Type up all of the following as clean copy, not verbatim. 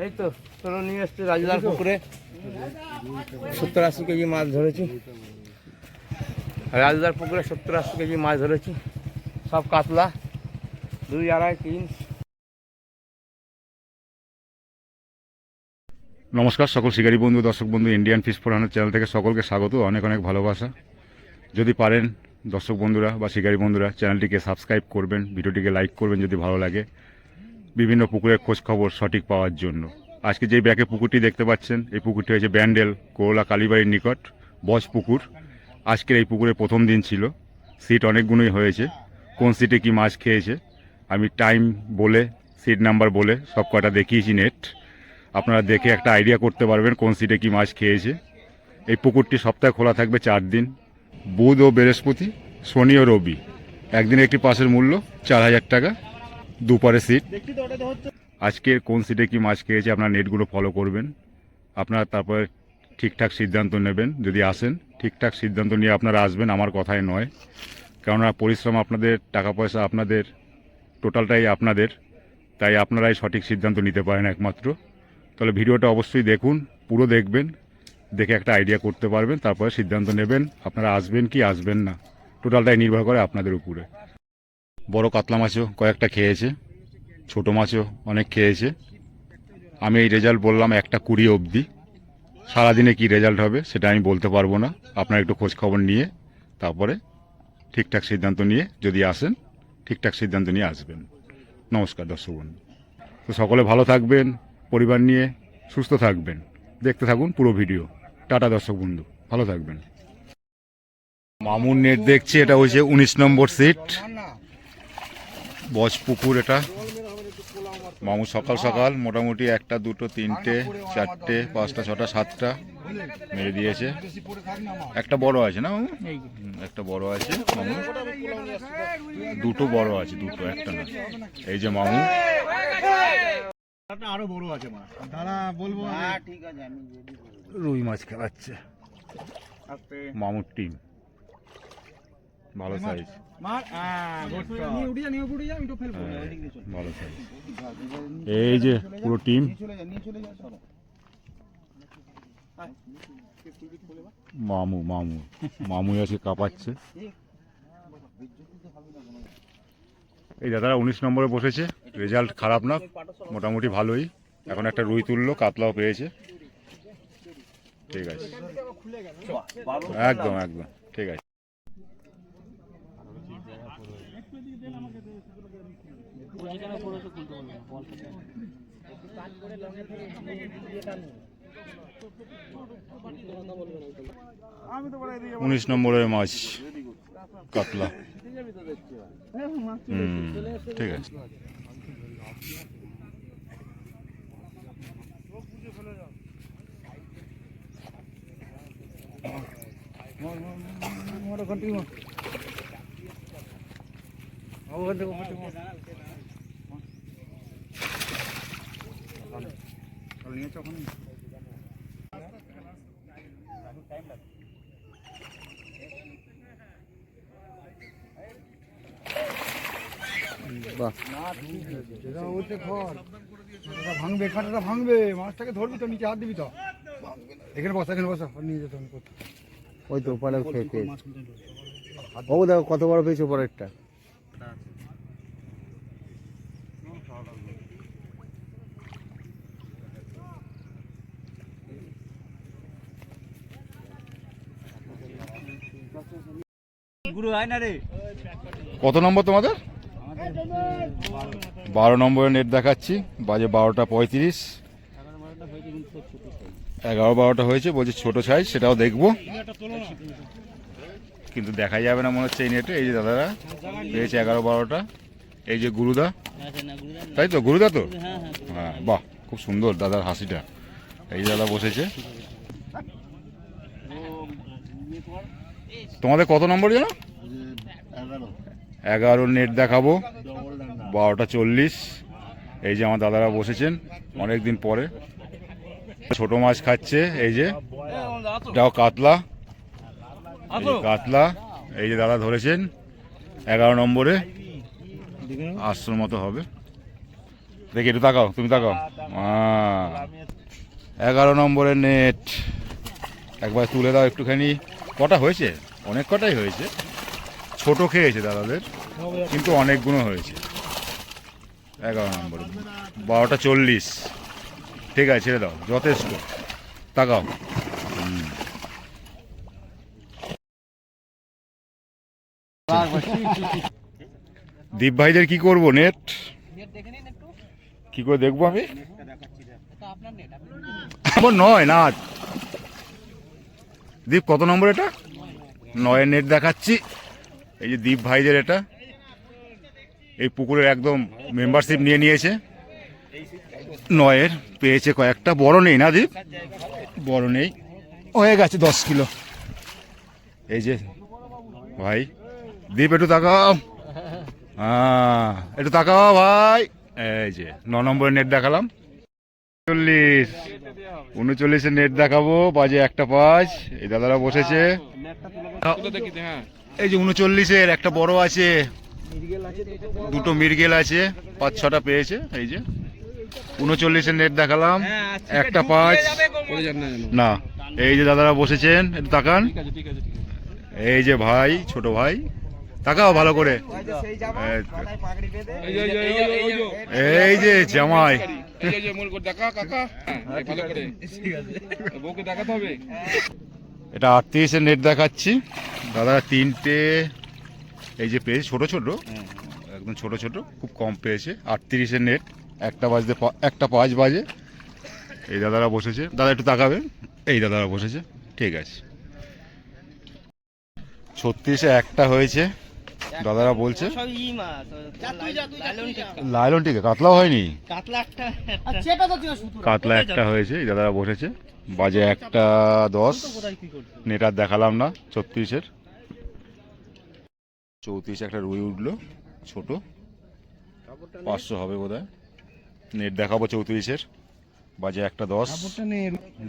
এই তো চলো নিয়ে এসছি রাজদার পুকুরে 70-80 কেজি মাছ ধরেছি। রাজদার পুকুরে 70-80 কেজি মাছ ধরেছি, সব কাতলা 2, 2.5, 3। নমস্কার সকল শিকারী বন্ধু, দর্শক বন্ধু, Indian fish for hundred channel থেকে সকলকে স্বাগত, অনেক অনেক ভালোবাসা। যদি পারেন দর্শক বন্ধুরা বা শিকারী বন্ধুরা চ্যানেলটিকে সাবস্ক্রাইব করবেন, ভিডিওটিকে লাইক করবেন যদি ভালো লাগে, বিভিন্ন পুকুরের খোঁজ খবর সঠিক পাওয়ার জন্য। আজকে যে ব্যাকে পুকুরটি দেখতে পাচ্ছেন, এই পুকুরটি হয়েছে ব্যান্ডেল করোলা কালীবাড়ির নিকট বজ পুকুর। আজকের এই পুকুরে প্রথম দিন ছিল, সিট অনেকগুলোই হয়েছে। কোন সিটে কি মাছ খেয়েছে আমি টাইম বলে, সিট নাম্বার বলে সব কটা দেখিয়েছি নেট। আপনারা দেখে একটা আইডিয়া করতে পারবেন কোন সিটে কি মাছ খেয়েছে। এই পুকুরটি সপ্তাহে খোলা থাকবে 4 দিন, বুধ ও বৃহস্পতি, শনি ও রবি। একদিনে একটি পাসের মূল্য 4000 টাকা, দুপারে সিট। আজকের কোন সিটে কি মাছ খেয়েছে আপনারা নেটগুলো ফলো করবেন, আপনারা তারপরে ঠিকঠাক সিদ্ধান্ত নেবেন। যদি আসেন ঠিকঠাক সিদ্ধান্ত নিয়ে আপনারা আসবেন, আমার কথাই নয়। কেননা পরিশ্রম আপনাদের, টাকা পয়সা আপনাদের, টোটালটাই আপনাদের, তাই আপনারাই সঠিক সিদ্ধান্ত নিতে পারেন একমাত্র। তাহলে ভিডিওটা অবশ্যই দেখুন, পুরো দেখবেন, দেখে একটা আইডিয়া করতে পারবেন, তারপরে সিদ্ধান্ত নেবেন আপনারা আসবেন কি আসবেন না। টোটালটাই নির্ভর করে আপনাদের উপরে। বড় কাতলা মাছও কয়েকটা খেয়েছে, ছোট মাছও অনেক খেয়েছে। আমি এই রেজাল্ট বললাম 1:20 অবধি। সারাদিনে কি রেজাল্ট হবে সেটা আমি বলতে পারবো না, আপনারা একটু খোঁজ খবর নিয়ে তারপরে ঠিকঠাক সিদ্ধান্ত নিয়ে যদি আসেন, ঠিকঠাক সিদ্ধান্ত নিয়ে আসবেন। নমস্কার দর্শক বন্ধু। তো সকলে ভালো থাকবেন, পরিবার নিয়ে সুস্থ থাকবেন, দেখতে থাকুন পুরো ভিডিও। টাটা দর্শক বন্ধু, ভালো থাকবেন। মামুর নেট দেখছি, এটা হচ্ছে 19 নম্বর সিট, বজ পুকুর। এটা মামু সকাল সকাল মোটামুটি 1, 2, 3, 4, 5, 6, 7টা মেরে দিয়েছে। একটা বড় আছে না মামু? একটা বড় আছে মামু, দুটো বড় আছে, দুটো, একটা না। এই যে মামু আরো বড় আছে মাছ, দাদা বলবো ঠিক আছে, আমি রুই মাছ খেলাচ্ছে মামুর টিম, ভালো সাইজ, ভালো সাইজ। এই যে পুরো টিম মামু, মামু মামু আছে কাঁপাচ্ছে। এই দাদারা 19 নম্বরে বসেছে, রেজাল্ট খারাপ না, মোটামুটি ভালোই। এখন একটা রুই তুললো, কাতলাও পেয়েছে। ঠিক আছে, একদম একদম ঠিক আছে। উনিশ নম্বরের মাছ কাতলা, ঠিক আছে। ভাঙবে, কাঁটাটা ভাঙবে, মাছটাকে ধরবি তো, নিচে হাত দিবি তো। এখানে বসা, এখানে বসা, নিয়ে যেতে হবে। ওই তো ওপারে খেতে ও দেখো কত বড় পেয়েছে পরেরটা। কত নম্বর তোমাদের? 12 নম্বরের নেট দেখাচ্ছি, বাজে 12টা 35। 11-12টা হয়েছে, বলছে ছোট সাইজ, সেটাও দেখবো, কিন্তু দেখা যাবে না মনে হচ্ছে এই নেটে। এই যে দাদারা পেয়েছে 11-12টা। এই যে গুরুদা, তাই তো গুরুদা তো, হ্যাঁ বাহ, খুব সুন্দর দাদার হাসিটা। এই দাদা বসেছে। তোমাদের কত নম্বর যেন? 11 নেট দেখাবো, 12টা 40। এই যে আমার দাদারা বসেছেন অনেকদিন পরে, ছোট মাছ খাচ্ছে। এই যে এটাও কাতলা, কাতলা। এই যে দাদা ধরেছেন 11 নম্বরে, 800 মতো হবে। দেখি একটু তাকাও, তুমি তাকাও। 11 নম্বরের নেট একবার তুলে দাও একটুখানি। কটা হয়েছে? অনেক কটাই হয়েছে। ছোট খেয়েছে দাদাদের, কিন্তু অনেকগুলো হয়েছে। 11 নম্বর, 12টা 40। ঠিক আছে, ছেড়ে দাও, যথেষ্ট। তাকাও। দীপ ভাইদের কি করবো নেট? কি করে দেখবো আমি? আমার 9 না। দীপ কত নম্বর এটা? 9 নেট দেখাচ্ছি। এই যে দীপ ভাইদের এটা, এই পুকুরের একদম মেম্বারশিপ নিয়ে নিয়েছে। 9 পেয়েছে কয়েকটা। বড় নেই না দীপ? বড় নেই, হয়ে গেছে 10 কিলো। এই যে ভাই দীপ একটু তাকাও, একটু তাকাও ভাই। এই যে 9 নম্বরের নেট দেখালাম। 39 নেট দেখাবো, বাজে 1:05। এই দাদারা বসেছে। এই যে 39 একটা বড় আছে, দুটো মির্গেল আছে, 5-6টা পেয়েছে। এই যে 39 নেট দেখালাম, 1:05 না। এই যে দাদারা বসেছেন, একটু তাকান। এই যে ভাই, ছোট ভাই, তাকাও ভালো করে। এই যে জামাই, এটা 38 নেট দেখাচ্ছি। দাদারা 3টে এই যে পেয়েছে, ছোট ছোট, একদম ছোট ছোট, খুব কম পেয়েছে। 38 নেট, 1:05 বাজে। এই দাদারা বসেছে। দাদা একটু তাকাবে। এই দাদারা বসেছে, ঠিক আছে। 36 একটা হয়েছে, দাদারা বলছে। লাইলন টিকে কাতলাও হয়নি, কাতলা একটা হয়েছে। এই দাদারা বসেছে, বাজে 1:10। নেটার দেখালাম না। 36 একটা রুই উঠলো, ছোট, 500 হবে বোধ হয়। নেট দেখাবো 34, বাজে 1:10।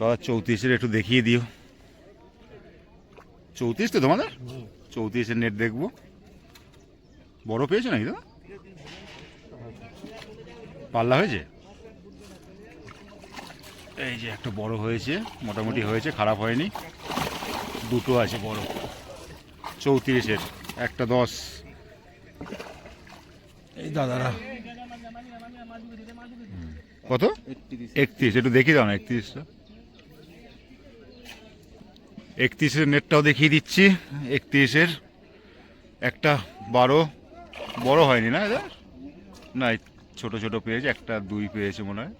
দাদা 34 একটু দেখিয়ে দিও। 34 তো তোমাদের? 34 নেট দেখবো। বড় পেয়েছো নাকি দাদা? পাল্লা হয়েছে? এই যে একটা বড় হয়েছে, মোটামুটি হয়েছে, খারাপ হয়নি। দুটো আছে বড়। 34 1:10। এই দাদারা কত? 31। একটু দেখিয়ে দাও না 31টা। 31 নেটটাও দেখিয়ে দিচ্ছি। 31 একটা 12, বড় হয়নি না এদের? না, ছোট ছোট পেয়েছে, 1-2 পেয়েছে মনে হয়।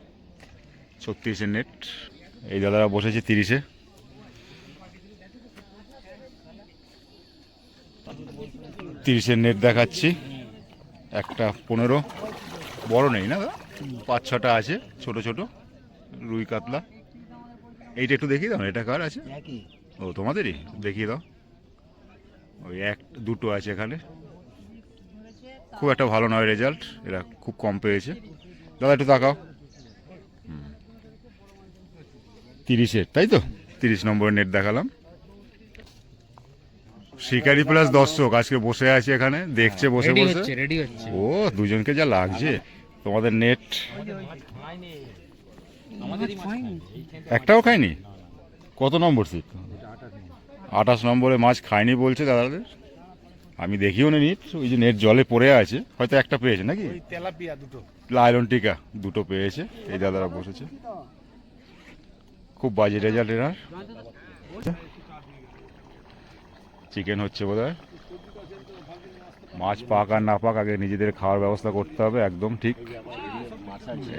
36 নেট। এই দাদারা বসেছে 30। 30 নেট দেখাচ্ছি, 1:15। বড় নেই না দাদা? 5-6টা আছে, ছোট ছোট রুই কাতলা। এইটা একটু দেখিয়ে দাও না, এটা কার আছে? ও তোমাদেরই, দেখিয়ে দাও। ওই 1-2টো আছে এখানে। খুব একটা ভালো নয় রেজাল্ট, এরা খুব কম পেয়েছে। দাদা একটু তাকাও। 30, তাই তো? 30 নম্বরের নেট দেখালাম। শিকারি প্লাস দর্শক আজকে বসে আছে এখানে, দেখছে বসে বসে। ও দুজনকে যা লাগছে। তোমাদের নেট একটাও খায়নি? কত নম্বর ছিপ? 28 নম্বরে মাছ খায়নি বলছে দাদাদের। আমি দেখিও নি নিট, ওই যে নেট জলে পড়ে আছে, হয়তো একটা পেয়েছে নাকি? লাইলন টিকা 2টো পেয়েছে। এই দাদারা বসেছে। খুব বাজে রেজাল্ট এনার। চিকেন হচ্ছে বোধ হয়। মাছ পাক আর না পাক, আগে নিজেদের খাওয়ার ব্যবস্থা করতে হবে, একদম ঠিক।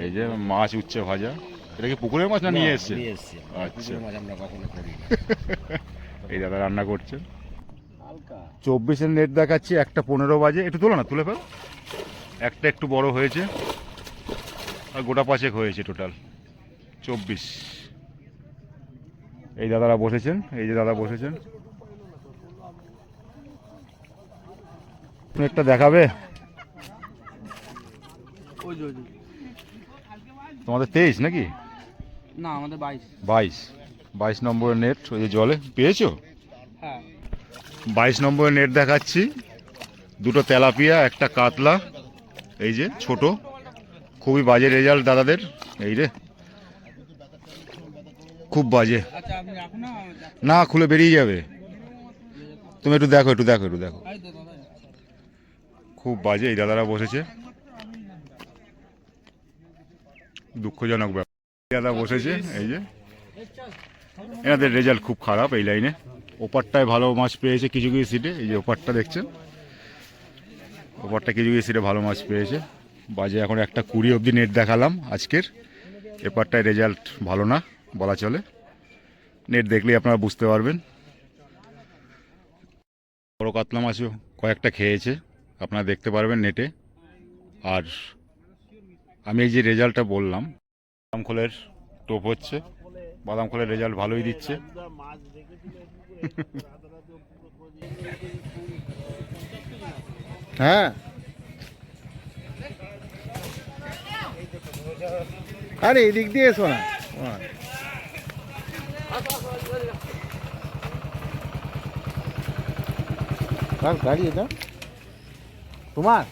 এই যে মাছ উচ্ছে ভাজা। এটা কি পুকুরের মাছ না নিয়ে এসছে? আচ্ছা, এই দাদা রান্না করছেন। 24 নেট দেখাচ্ছি, 1:15 বাজে। একটু তোলো না, তুলে ফেল। একটা একটু বড় হয়েছে, আর গোটা 5 হয়েছে টোটাল 24। এই দাদারা বসেছেন। এই যে দাদা বসেছেন। নেটটা দেখাবে? তোমাদের 23 নাকি? না, আমাদের 22 নম্বরের নেট। ওই যে জলে পেয়েছো? হ্যাঁ। 22 নম্বরের নেট দেখাচ্ছি। 2টো তেলাপিয়া, একটা কাতলা। এই যে ছোট, খুবই বাজে রেজাল্ট দাদাদের, এই রে খুব বাজে। না খুলে বেরিয়ে যাবে, তুমি একটু দেখো একটু দেখো একটু দেখো, খুব বাজে। এই দাদারা বসেছে, দুঃখজনক ব্যাপার। দাদা বসেছে, এই যে এনাদের রেজাল্ট খুব খারাপ এই লাইনে। ওপারটায় ভালো মাছ পেয়েছে কিছু কিছু সিটে, এই যে ওপারটা দেখছেন, ওপারটা কিছু কিছু সিটে ভালো মাছ পেয়েছে। বাজে এখন 1:20 অবধি নেট দেখালাম আজকের। এপারটায় রেজাল্ট ভালো না বলা চলে, নেট দেখলেই আপনারা বুঝতে পারবেন। বড় কাতলা মাছও কয়েকটা খেয়েছে, আপনারা দেখতে পারবেন নেটে। আর আমি এই যে রেজাল্টটা বললাম, বাদামখোলের টোপ হচ্ছে, বাদামখোলের রেজাল্ট ভালোই দিচ্ছে। হ্যাঁ, আরে এদিক দিয়ে এসো না। কার গাড়ি এটা তোমার?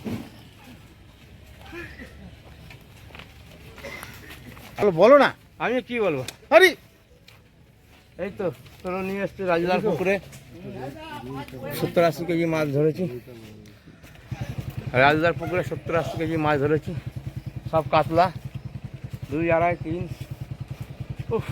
বলো না। আমি কি বলবো? আরে এই তো তোরা নিয়ে এসছে রাজলাল পুকুরে 70-80 কেজি মাছ ধরেছি। রাজদার পুকুরে 70-80 কেজি মাছ ধরেছি, সব কাতলা, 2, 2.5, 3। উফ।